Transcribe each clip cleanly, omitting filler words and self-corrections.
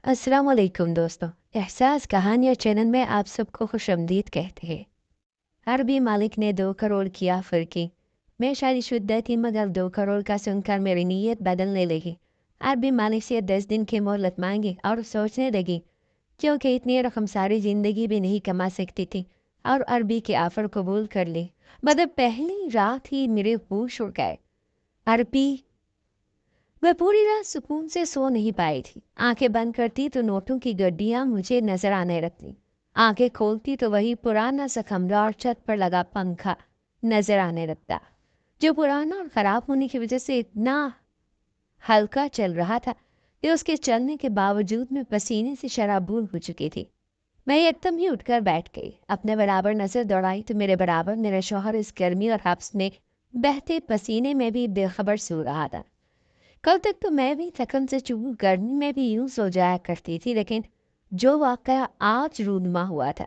अस्सलाम वालेकुम दोस्तों। एहसास कहानियाँ चैनल में आप सबको खुशामदीद कहते हैं। अरबी मालिक ने 2 करोड़ की ऑफर की। मैं शादीशुदा थी मगर 2 करोड़ का सुनकर मेरी नीयत बदलने लगी। अरबी मालिक से 10 दिन की मोहलत मांगी और सोचने लगी क्योंकि इतनी रकम सारी जिंदगी भी नहीं कमा सकती थी और अरबी की ऑफर कबूल कर ली। मगर पहली रात ही मेरे होश उड़ गए। अरबी वह पूरी रात सुकून से सो नहीं पाई थी। आंखें बंद करती तो नोटों की गड्डियां मुझे नजर आने लगती। आंखें खोलती तो वही पुराना सा कमरा और छत पर लगा पंखा नजर आने लगता, जो पुराना और खराब होने की वजह से इतना हल्का चल रहा था कि उसके चलने के बावजूद मैं पसीने से शराबूर हो चुकी थी। मैं एकदम ही उठकर बैठ गई। अपने बराबर नजर दौड़ाई तो मेरे बराबर मेरा शौहर इस गर्मी और हब्स में बहते पसीने में भी बेखबर सो रहा था। कल तक तो मैं भी थकन से चूर गर्मी में भी यूं सो जाया करती थी, लेकिन जो वाकया आज रूनुमा हुआ था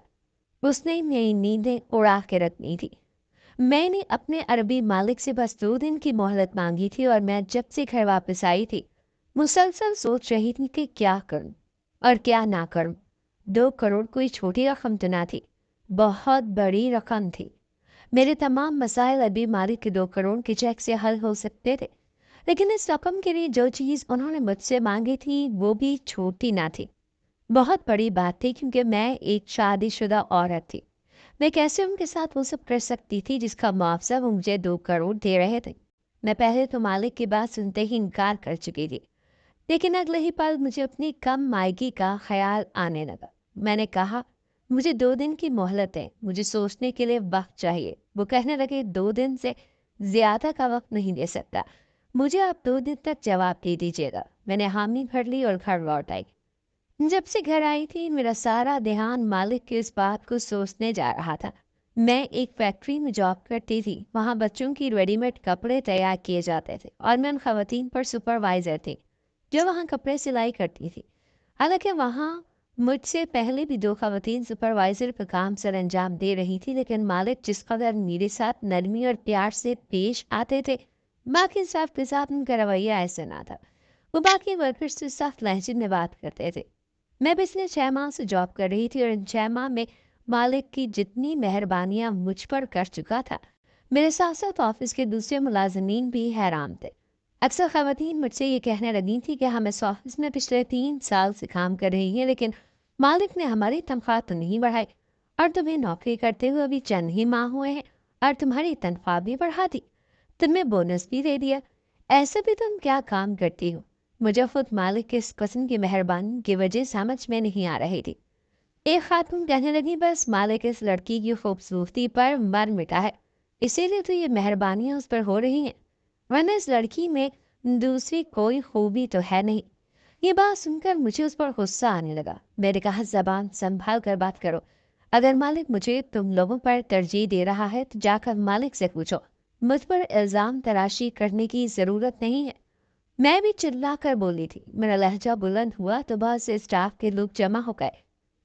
उसने मेरी नींदें उड़ा के रखनी थी। मैंने अपने अरबी मालिक से बस 2 दिन की मोहलत मांगी थी और मैं जब से घर वापस आई थी मुसलसल सोच रही थी कि क्या करूं और क्या ना करूं। 2 करोड़ कोई छोटी रकम तो ना थी, बहुत बड़ी रकम थी। मेरे तमाम मसाइल अरबी मालिक के 2 करोड़ के चेक से हल हो सकते थे, लेकिन इस रकम के लिए जो चीज़ उन्होंने मुझसे मांगी थी वो भी छोटी ना थी, बहुत बड़ी बात थी, क्योंकि मैं एक शादीशुदा औरत थी। मैं कैसे उनके साथ वो सब कर सकती थी जिसका मुआवजा वो मुझे 2 करोड़ दे रहे थे। मैं पहले तो मालिक की बात सुनते ही इनकार कर चुकी थी, लेकिन अगले ही पल मुझे अपनी कम मायगी का ख्याल आने लगा। मैंने कहा, मुझे 2 दिन की मोहलत है, मुझे सोचने के लिए वक्त चाहिए। वो कहने लगे, 2 दिन से ज्यादा का वक्त नहीं दे सकता, मुझे आप 2 दिन तक जवाब दे दीजिएगा। मैंने हामी भर ली और घर लौट आई। जब से घर आई थी मेरा सारा ध्यान मालिक की इस बात को सोचने जा रहा था। मैं एक फैक्ट्री में जॉब करती थी, वहाँ बच्चों की रेडीमेड कपड़े तैयार किए जाते थे और मैं उन खवातीन पर सुपरवाइजर थी जो वहाँ कपड़े सिलाई करती थी। हालांकि वहाँ मुझसे पहले भी 2 खवातीन सुपरवाइजर का काम सर अंजाम दे रही थी, लेकिन मालिक जिस कदर मेरे साथ नरमी और प्यार से पेश आते थे, बाकी स्टाफ के साथ उनका रवैया ऐसा ना था। वो बाकी वर्कर्स से सख्त लहजे में बात करते थे। मैं पिछले 6 माह से जॉब कर रही थी और इन 6 माह में मालिक की जितनी मेहरबानियां मुझ पर कर चुका था, मेरे साथ साथ ऑफिस के दूसरे मुलाजमीन भी हैरान थे। अक्सर खवातीन मुझसे ये कहने लगी थी कि हम इस ऑफिस में पिछले 3 साल से काम कर रही हैं, लेकिन मालिक ने हमारी तनख्वाह तो नहीं बढ़ाई, और तुम्हें नौकरी करते हुए अभी चंद ही माह हुए हैं और तुम्हारी तनख्वाह भी बढ़ा दी, तुम्हें बोनस भी दे दिया। ऐसे भी तुम क्या काम करती हो? मुझे खुद मालिक के इस कस्म की मेहरबानी की वजह समझ में नहीं आ रही थी। एक खातून कहने लगी, बस मालिक इस लड़की की खूबसूरती पर मर मिटा है, इसीलिए तो ये मेहरबानियां उस पर हो रही हैं, वरना इस लड़की में दूसरी कोई खूबी तो है नहीं। ये बात सुनकर मुझे उस पर गुस्सा आने लगा। मैंने कहा, जबान संभाल कर बात करो। अगर मालिक मुझे तुम लोगों पर तरजीह दे रहा है तो जाकर मालिक से पूछो, मुझ पर इल्ज़ाम तराशी करने की ज़रूरत नहीं है। मैं भी चिल्ला कर बोली थी। मेरा लहजा बुलंद हुआ तो बहुत से स्टाफ के लोग जमा हो गए।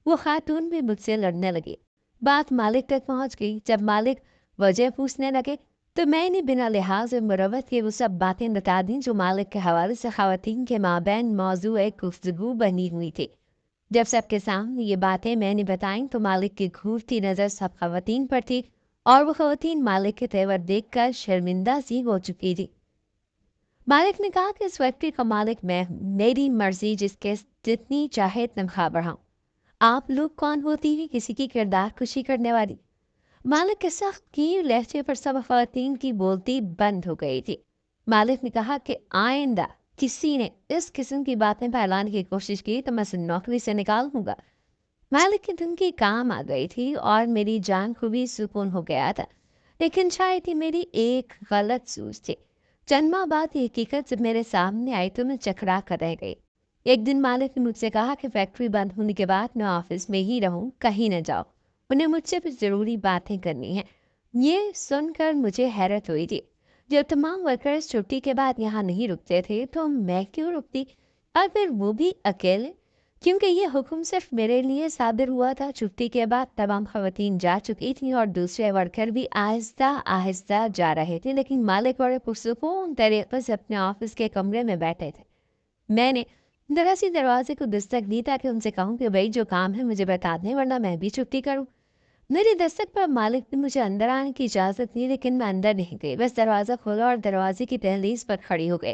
वो खातून भी मुझसे लड़ने लगी। बात मालिक तक पहुंच गई। जब मालिक वजह पूछने लगे तो मैंने बिना लिहाज और मुरवत के वो सब बातें बता दी जो मालिक के हवाले से खवातीन के माबैन मौजू एक गुफ्तगू बनी हुई थी। जब सबके सामने ये बातें मैंने बताई तो मालिक की घूरती नज़र सब खवातीन पर थी और वो खवातीन मालिक के तेवर देखकर शर्मिंदा सी हो चुकी थी। मालिक ने कहा कि इस फैक्ट्री का मालिक मैं हूँ, मेरी मर्जी, जिसके जितनी चाहे तनख्वाह बढ़ाऊं। आप लोग कौन होती है किसी की किरदार खुशी करने वाली? मालिक के सख्त कीर लहजे पर सब खवातीन की बोलती बंद हो गई थी। मालिक ने कहा कि आइंदा किसी ने इस किस्म की बातें फैलाने की कोशिश की तो मैं उसे नौकरी से निकाल दूंगा। मालिक की धमकी काम आ गई थी और मेरी जान को भी सुकून हो गया था, लेकिन शायद ही मेरी एक गलत सूझ थी। चंद माह बाद ये हकीकत जब मेरे सामने आई तो मैं चकरा कर रह गई। एक दिन मालिक ने मुझसे कहा कि फैक्ट्री बंद होने के बाद मैं ऑफिस में ही रहूं, कहीं न जाओ, उन्हें मुझसे कुछ ज़रूरी बातें करनी है। ये सुनकर मुझे हैरत हुई थी। जब तमाम वर्कर्स छुट्टी के बाद यहाँ नहीं रुकते थे तो मैं क्यों रुकती, और फिर वो भी अकेले, क्योंकि ये हुक्म सिर्फ मेरे लिए साबिर हुआ था। छुट्टी के बाद तमाम खवातीन जा चुकी थी और दूसरे वर्कर भी आहिस्ता आहिस्ता जा रहे थे, लेकिन मालिक बड़े पुरसुकून तरीके से अपने ऑफिस के कमरे में बैठे थे। मैंने ذرا سی دروازے کو دستک دی تاکہ ان سے کہوں کہ بھائی جو کام ہے مجھے بتا دیں ورنہ میں بھی چھٹی کروں۔ میری دستک پر مالک نے مجھے اندر آنے کی اجازت دی، لیکن میں اندر نہیں گئی، بس دروازہ کھولا اور دروازے کی دہلیز پر کھڑی ہو گئی۔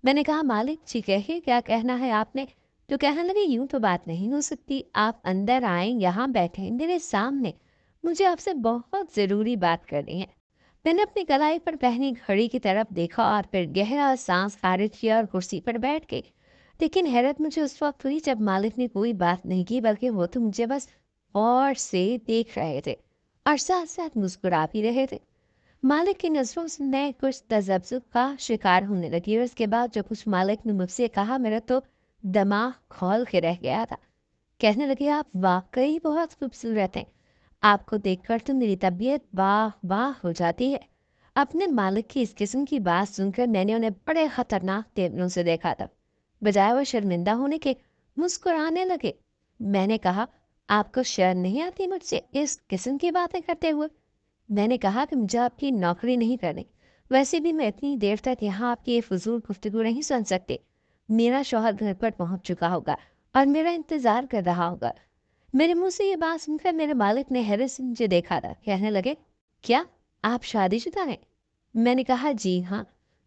میں نے کہا مالک جی کہیے کیا کہنا ہے آپ نے؟ تو کہنے لگے یوں تو بات نہیں ہو سکتی، آپ اندر آئیں، یہاں بیٹھیں میرے سامنے، مجھے آپ سے بہت ضروری بات کرنی ہے۔ میں نے اپنی کلائی پر پہنی گھڑی کی طرف دیکھا اور پھر گہرا سانس خارج کیا اور کرسی پر بیٹھ گئی۔ لیکن حیرت مجھے اس وقت ہوئی جب مالک نے کوئی بات نہیں کی، بلکہ وہ تو مجھے بس غور سے دیکھ رہے تھے اور ساتھ ساتھ مسکرا بھی رہے تھے۔ مالک کی نظروں سے میں کچھ تذبذب کا شکار ہونے لگی اور اس کے بعد جو کچھ مالک نے مجھ سے کہا میرا تو دماغ کھول کے رہ گیا تھا۔ کہنے لگے آپ واقعی بہت خوبصورت ہیں، آپ کو دیکھ کر تو میری طبیعت واہ واہ ہو جاتی ہے۔ اپنے مالک کی اس قسم کی بات سن کر میں نے انہیں بڑے خطرناک تیوروں سے دیکھا تھا۔ بجائے وہ شرمندہ ہونے کے مسکرانے لگے۔ میں نے کہا آپ کو شرم نہیں آتی مجھ سے اس قسم کی باتیں کرتے ہوئے؟ میں نے کہا کہ مجھے آپ کی نوکری نہیں کرنی، ویسے بھی میں اتنی دیر تک یہاں آپ کی یہ فضول گفتگو نہیں سن سکتی۔ میرا شوہر گھر پر پہنچ چکا ہوگا اور میرا انتظار کر رہا ہوگا۔ میرے منہ سے یہ بات سن کر میرے مالک نے حیرت سے مجھے دیکھا تھا۔ کہنے لگے کیا آپ شادی شدہ ہیں؟ میں نے کہا جی ہاں۔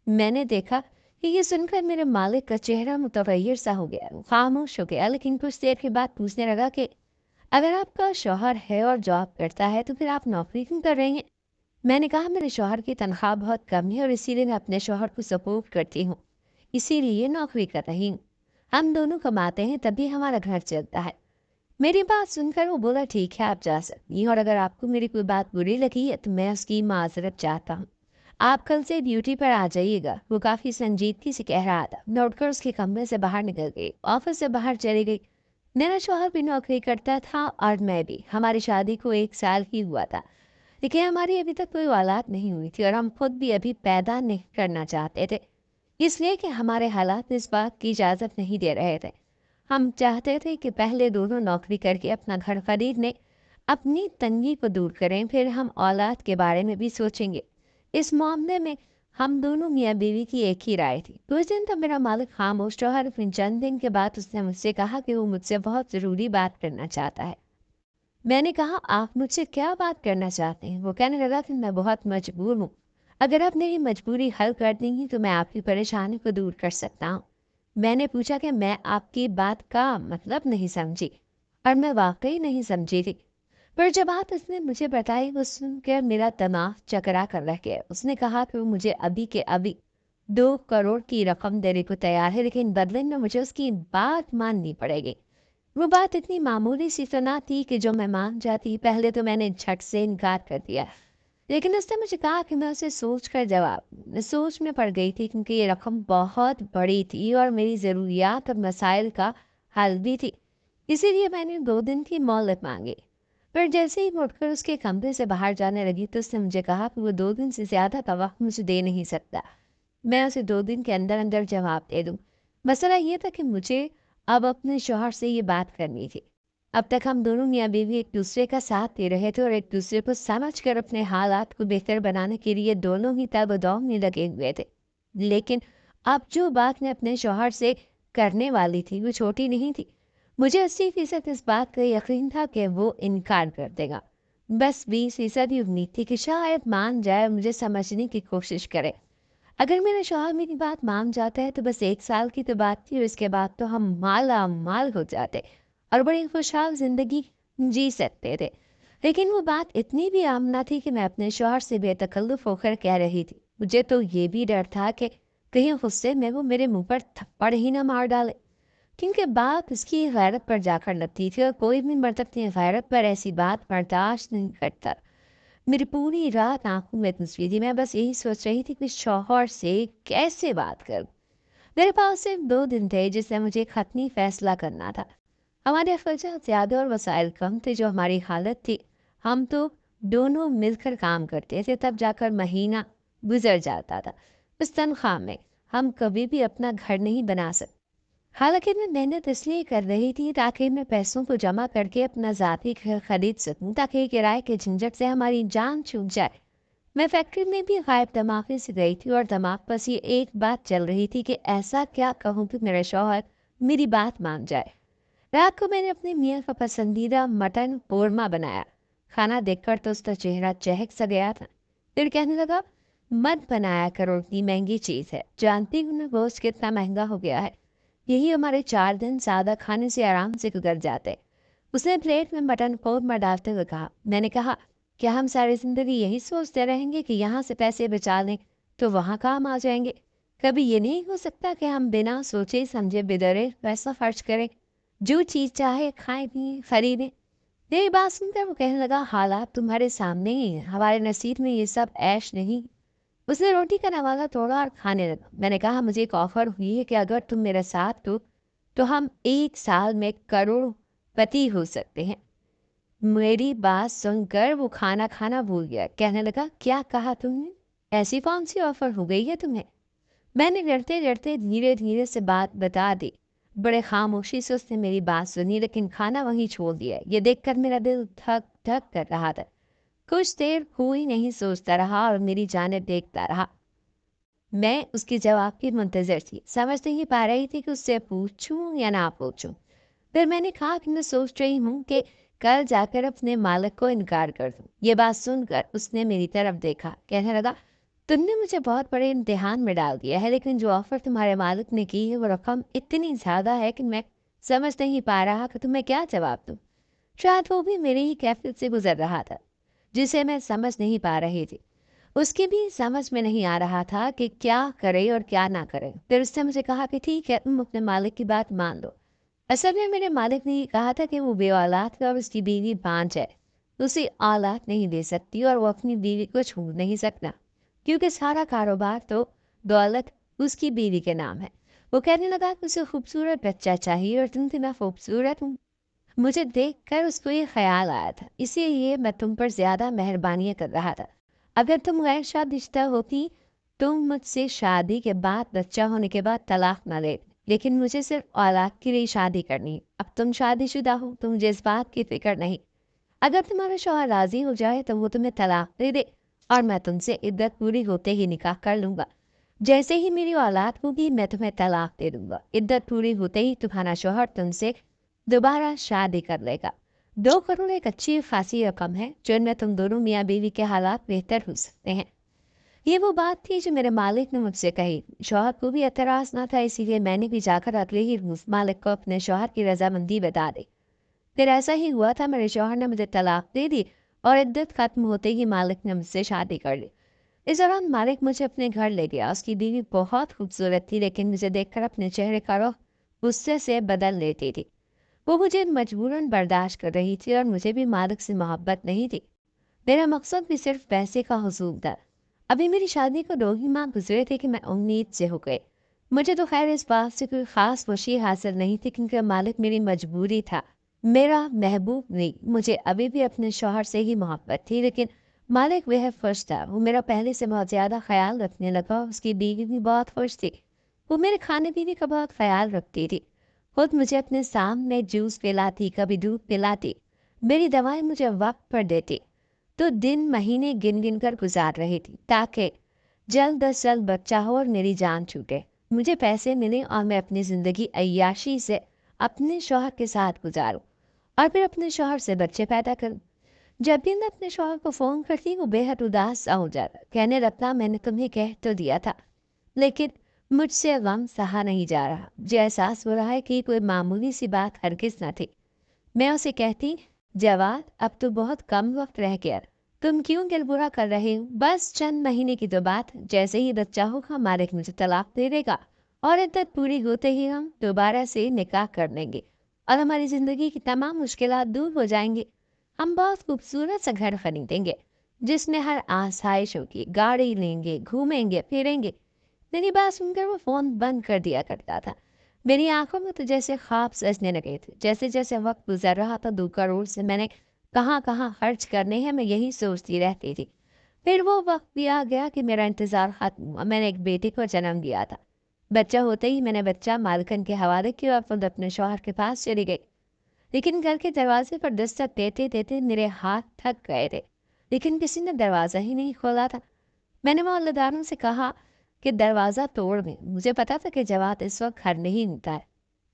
میں نے دیکھا کہ یہ سن کر میرے مالک کا چہرہ متغیر سا ہو گیا، خاموش ہو گیا، لیکن کچھ دیر کے بعد پوچھنے لگا کہ اگر آپ کا شوہر ہے اور جاب کرتا ہے تو پھر آپ نوکری کیوں کر رہے ہیں؟ میں نے کہا میرے شوہر کی تنخواہ بہت کم ہے اور اسی لیے میں اپنے شوہر کو سپورٹ کرتی ہوں، اسی لیے نوکری کر رہی ہوں۔ ہم دونوں کماتے ہیں تبھی ہمارا گھر چلتا ہے۔ میری بات سن کر وہ بولا ٹھیک ہے آپ جا سکتی ہیں، اور اگر آپ کو میری کوئی بات بری لگی ہے تو میں اس کی معذرت چاہتا ہوں۔ آپ کل سے ڈیوٹی پر آ جائیے گا۔ وہ کافی سنجیدگی سے کہہ رہا تھا۔ میں اٹھ کر اس کے کمرے سے باہر نکل گئی، آفس سے باہر چلی گئی۔ میرا شوہر بھی نوکری کرتا تھا اور میں بھی۔ ہماری شادی کو 1 سال ہی ہوا تھا، لیکن ہماری ابھی تک کوئی اولاد نہیں ہوئی تھی اور ہم خود بھی ابھی پیدا نہیں کرنا چاہتے تھے، اس لیے کہ ہمارے حالات اس بات کی اجازت نہیں دے رہے تھے۔ ہم چاہتے تھے کہ پہلے دونوں نوکری کر کے اپنا گھر خریدنے، اپنی تنگی کو دور کریں، پھر ہم اولاد کے بارے میں بھی سوچیں گے۔ اس معاملے میں ہم دونوں میاں بیوی کی ایک ہی رائے تھی۔ کچھ دن تک میرا مالک خاموش رہا اور پھر چند دن کے بعد اس نے مجھ سے کہا کہ وہ مجھ سے بہت ضروری بات کرنا چاہتا ہے۔ میں نے کہا آپ مجھ سے کیا بات کرنا چاہتے ہیں؟ وہ کہنے لگا کہ میں بہت مجبور ہوں، اگر آپ میری مجبوری حل کر دیں گی تو میں آپ کی پریشانی کو دور کر سکتا ہوں۔ میں نے پوچھا کہ میں آپ کی بات کا مطلب نہیں سمجھی، اور میں واقعی نہیں سمجھی تھی۔ پر جب بات اس نے مجھے بتائی وہ سن کر میرا دماغ چکرا کر رہ گیا۔ اس نے کہا کہ وہ مجھے ابھی کے ابھی 2 کروڑ کی رقم دینے کو تیار ہے، لیکن بدلے میں مجھے اس کی بات ماننی پڑے گی۔ وہ بات اتنی معمولی سی تو نہ تھی کہ جو میں مان جاتی۔ پہلے تو میں نے جھٹ سے انکار کر دیا، لیکن اس نے مجھے کہا کہ میں اسے سوچ کر میں سوچ میں پڑ گئی تھی، کیونکہ یہ رقم بہت بڑی تھی اور میری ضروریات اور مسائل کا حل بھی تھی، اسی لیے میں نے 2 دن کی مہلت مانگی۔ پر جیسے ہی مڑ کر اس کے کمرے سے باہر جانے لگی تو اس نے مجھے کہا کہ وہ 2 دن سے زیادہ کا وقت مجھے دے نہیں سکتا، میں اسے 2 دن کے اندر اندر جواب دے دوں۔ مسئلہ یہ تھا کہ مجھے اب اپنے شوہر سے یہ بات کرنی تھی۔ اب تک ہم دونوں میاں بیوی ایک دوسرے کا ساتھ دے رہے تھے اور ایک دوسرے کو سمجھ کر اپنے حالات کو بہتر بنانے کے لیے دونوں ہی تاب و دو میں لگے ہوئے تھے۔ لیکن اب جو بات میں اپنے شوہر سے کرنے والی تھی وہ چھوٹی نہیں تھی۔ مجھے 80% اس بات کا یقین تھا کہ وہ انکار کر دے گا، بس 20% ہی امید تھی کہ شاید مان جائے، مجھے سمجھنے کی کوشش کرے۔ اگر میرا شوہر میری بات مان جاتا ہے تو بس 1 سال کی تو بات تھی، اور اس کے بعد تو ہم مالا مال ہو جاتے اور بڑی خوشحال زندگی جی سکتے تھے۔ لیکن وہ بات اتنی بھی عام نہ تھی کہ میں اپنے شوہر سے بے تکلف ہو کر کہہ رہی تھی۔ مجھے تو یہ بھی ڈر تھا کہ کہیں غصے میں وہ میرے منہ پر تھپڑ ہی نہ مار ڈالے، کیونکہ بات اس کی غیرت پر جا کر لگتی تھی اور کوئی بھی مرد اپنی غیرت پر ایسی بات برداشت نہیں کرتا۔ میری پوری رات آنکھوں میں گزری تھی، میں بس یہی سوچ رہی تھی کہ شوہر سے کیسے بات کروں۔ میرے پاس صرف 2 دن تھے جس سے مجھے ایک حتمی فیصلہ کرنا تھا۔ ہمارے اخراجات زیادہ اور وسائل کم تھے، جو ہماری حالت تھی ہم تو دونوں مل کر کام کرتے تھے، تب جا کر مہینہ گزر جاتا تھا۔ اس تنخواہ میں ہم کبھی بھی اپنا گھر نہیں بنا سکتے۔ حالانکہ میں محنت اس لیے کر رہی تھی تاکہ میں پیسوں کو جمع کر کے اپنا ذاتی گھر خرید سکوں، تاکہ کرائے کے جھنجٹ سے ہماری جان چھوٹ جائے۔ میں فیکٹری میں بھی غائب دماغی سے گئی تھی اور دماغ بس یہ ایک بات چل رہی تھی کہ ایسا کیا کہوں کہ میرا شوہر मेरी बात मान जाए। रात को मैंने अपने मियाँ का पसंदीदा मटन कोरमा बनाया। खाना देखकर तो उसका चेहरा चहक सा गया था। फिर कहने लगा, मत बनाया करो, इतनी महंगी चीज़ है, जानती हूँ ना गोश्त कितना महंगा हो गया है। यही हमारे 4 दिन सादा खाने से आराम से गुजर जाते। उसने प्लेट में मटन कोरमा डालते हुए कहा। मैंने कहा, क्या हम सारी जिंदगी यही सोचते रहेंगे कि यहाँ से पैसे बचा लें तो वहाँ काम आ जाएंगे? कभी ये नहीं हो सकता कि हम बिना सोचे समझे बेदरे पैसा खर्च करें, जो चीज़ चाहे खाएं पिए खरीदें? मेरी बात सुनकर वो कहने लगा, हालात तुम्हारे सामने ही हैं, हमारे नसीब में ये सब ऐश नहीं। उसने रोटी का नवाला तोड़ा और खाने लगा। मैंने कहा, मुझे एक ऑफर हुई है कि अगर तुम मेरे साथ हो तो हम 1 साल में करोड़पति हो सकते हैं। मेरी बात सुनकर वो खाना खाना भूल गया। कहने लगा, क्या कहा तुमने? ऐसी कौन सी ऑफर हो गई है तुम्हें? मैंने डरते डरते धीरे धीरे से बात बता दी। बड़े खामोशी से उसने मेरी बात सुनी, लेकिन खाना वहीं छोड़ दिया। ये देखकर मेरा दिल धक धक कर रहा था। कुछ देर कोई नहीं सोचता रहा और मेरी जानिब देखता रहा। मैं उसके जवाब की मुंतजर थी, समझ नहीं पा रही थी कि उससे पूछूं या ना पूछूं। फिर मैंने कहा कि मैं सोच रही हूँ कि कल जाकर अपने मालिक को इनकार कर दूं। ये बात सुनकर उसने मेरी तरफ देखा। कहने लगा, तुमने मुझे बहुत बड़े इम्तिहान में डाल दिया है, लेकिन जो ऑफर तुम्हारे मालिक ने की है वो रकम इतनी ज़्यादा है कि मैं समझ नहीं पा रहा कि तुम्हें क्या जवाब दूं। शायद वो भी मेरी ही कैफियत से गुजर रहा था, जिसे मैं समझ नहीं पा रही थी। उसकी भी समझ में नहीं आ रहा था कि क्या करे और क्या ना करे। फिर उसने मुझे कहा कि ठीक है, तुम अपने मालिक की बात मान लो। असल में मेरे मालिक ने कहा था कि वो बे औलाद है और उसकी बीवी बांझ है, उसे औलाद नहीं दे सकती और वो अपनी बीवी को छू नहीं सकता, क्योंकि सारा कारोबार तो दौलत उसकी बीवी के नाम है। वो कहने लगा कि उसे खूबसूरत बच्चा चाहिए और तुम इतना खूबसूरत हूँ। मुझे देखकर उसको ये ख्याल आया था, इसीलिए मैं तुम पर ज्यादा मेहरबानियां कर रहा था। अगर तुम गैर शादीशुदा होती, तुम मुझसे शादी के बाद, बच्चा होने के बाद तलाक ना ले, लेकिन मुझे सिर्फ औलाद के लिए शादी करनी है। अब तुम शादीशुदा हो तो मुझे इस बात की फिक्र नहीं। अगर तुम्हारा शौहर राजी हो जाए तो वो तुम्हें तलाक दे दे और मैं तुमसे इद्दत पूरी होते ही निकाह कर लूंगा। जैसे ही मेरी औलाद होगी मैं तुम्हें तलाक दे दूंगा। इद्दत पूरी होते ही तुम्हारा शौहर तुमसे दोबारा शादी कर लेगा। 2 करोड़ एक अच्छी खासी रकम है, जिनमें तुम दोनों मियाँ बीवी के हालात बेहतर हो सकते हैं। ये वो बात थी जो मेरे मालिक ने मुझसे कही। शौहर को भी एतराज ना था, इसीलिए मैंने भी जाकर अगले ही रोज मालिक को अपने शौहर की रजामंदी बता दी। फिर ऐसा ही हुआ था, मेरे शौहर ने मुझे तलाक दे दी और इद्दत खत्म होते ही मालिक ने मुझसे शादी कर ली। इस दौरान मालिक मुझे अपने घर ले गया। उसकी बीवी बहुत खूबसूरत थी, लेकिन मुझे देखकर अपने चेहरे का रुख गुस्से से बदल लेती थी। वो मुझे मजबूरन बर्दाश्त कर रही थी और मुझे भी मालिक से मोहब्बत नहीं थी। मेरा मकसद भी सिर्फ पैसे का हुसूल था। अभी मेरी शादी को 2 ही माह गुजरे थे कि मैं उम्मीद से हो गई। मुझे तो खैर इस बात से कोई ख़ास खुशी हासिल नहीं थी, क्योंकि मालिक मेरी मजबूरी था, मेरा महबूब नहीं। मुझे अभी भी अपने शौहर से ही मोहब्बत थी, लेकिन मालिक वह खुश था। वो मेरा पहले से बहुत ज़्यादा ख्याल रखने लगा। उसकी बीवी भी बहुत खुश थी। वो मेरे खाने पीने का बहुत ख्याल रखती थी। खुद मुझे अपने सामने जूस पिलाती, कभी दूध पिलाती, मेरी दवाएं मुझे वक्त पर देती। तो दिन महीने गिन गिन कर गुजार रही थी, ताकि जल्द अज जल्द बच्चा हो और मेरी जान छूटे, मुझे पैसे मिले और मैं अपनी ज़िंदगी अय्याशी से अपने शौहर के साथ गुजारूं और फिर अपने शौहर से बच्चे पैदा करूं। जब भी मैं अपने शौहर को फ़ोन करती, वो बेहद उदास सा हो जाता। कहने लगता, मैंने तुम्हें कह तो दिया था, लेकिन मुझसे गम सहा नहीं जा रहा। मुझे एहसास हो रहा है कि कोई मामूली सी बात हरगिज़ न थी। मैं उसे कहती, जवाद, अब तो बहुत कम वक्त रह गया, तुम क्यों दिल बुरा कर रहे हो? बस चंद महीने की तो बात, जैसे ही बच्चा होगा मालिक मुझे तलाक दे देगा और इद्दत पूरी होते ही हम दोबारा से निकाह कर लेंगे और हमारी ज़िंदगी की तमाम मुश्किलात दूर हो जाएंगी। हम बहुत खूबसूरत सा घर खरीदेंगे, जिसमें हर आसाइश होगी, गाड़ी लेंगे, घूमेंगे फिरेंगे। मेरी बात सुनकर वो फ़ोन बंद कर दिया करता था। मेरी आंखों में तो जैसे ख्वाब सजने लगे थे। जैसे जैसे वक्त गुजर रहा था, 2 करोड़ से मैंने कहाँ कहाँ खर्च करने हैं, मैं यही सोचती रहती थी। फिर वो वक्त भी आ गया कि मेरा इंतज़ार खत्म हुआ। मैंने एक बेटे को जन्म दिया था। बच्चा होते ही मैंने बच्चा मालकन के हवाले किया और खुद अपने शौहर के पास चली गई। लेकिन घर के दरवाजे पर दस्तक देते देते मेरे हाथ थक गए थे, लेकिन किसी ने दरवाज़ा ही नहीं खोला था। मैंने मोहल्लेदारों से कहा कि दरवाज़ा तोड़ दें। मुझे पता था कि जवाब इस वक्त घर नहीं मिलता है,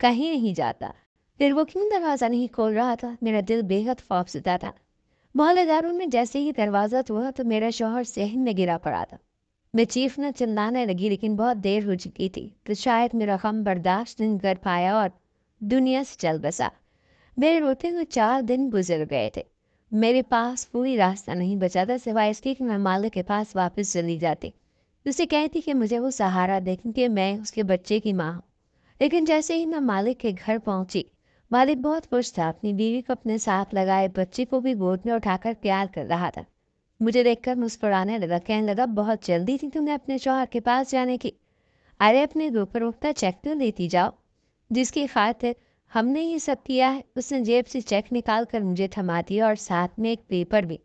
کہیں نہیں جاتا، پھر وہ کیوں دروازہ نہیں کھول رہا تھا؟ میرا دل بے حد خوفزدہ تھا۔ محلے داروں میں جیسے ہی دروازہ ہوا تو میرا شوہر صحن میں گرا پڑا تھا۔ میں چیخنا چلانے لگی لیکن بہت دیر ہو چکی تھی، تو شاید میرا غم برداشت نہیں کر پایا اور دنیا سے چل بسا۔ میرے روتے ہوئے 4 دن گزر گئے تھے۔ میرے پاس کوئی راستہ نہیں بچا تھا سوائے اس کے کہ میں مالک کے پاس واپس چلی جاتی، اسے کہتی کہ مجھے وہ سہارا دے کیونکہ میں اس کے بچے کی ماں ہوں۔ لیکن جیسے ہی میں مالک کے گھر پہنچی، مالک بہت خوش تھا، اپنی بیوی کو اپنے ساتھ لگائے بچے کو بھی گود میں اٹھا کر پیار کر رہا تھا۔ مجھے دیکھ کر مسکرانے لگا، کہنے لگا بہت جلدی تھی تمہیں اپنے شوہر کے پاس جانے کی، ارے اپنے روپر اٹھتا چیک تو لیتی جاؤ۔ جس کی خاطر ہم نے یہ سب کیا ہے، اس نے جیب سے چیک نکال کر مجھے تھما دیا اور ساتھ میں ایک پیپر بھی،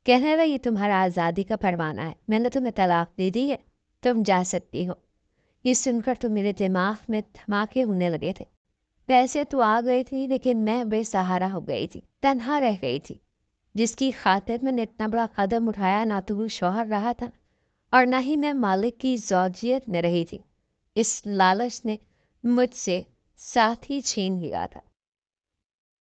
کہنے لگا یہ تمہارا آزادی کا پروانہ ہے، میں نے تمہیں طلاق دے دی ہے، تم جا سکتی ہو۔ یہ سن کر تو میرے دماغ میں دھماکے ہونے لگے تھے۔ پیسے تو آ گئے تھے لیکن میں بے سہارا ہو گئی تھی، تنہا رہ گئی تھی۔ جس کی خاطر میں نے اتنا بڑا قدم اٹھایا، نہ تو وہ شوہر رہا تھا اور نہ ہی میں مالک کی زوجیت میں رہی تھی۔ اس لالچ نے مجھ سے ساتھ ہی چھین لیا تھا۔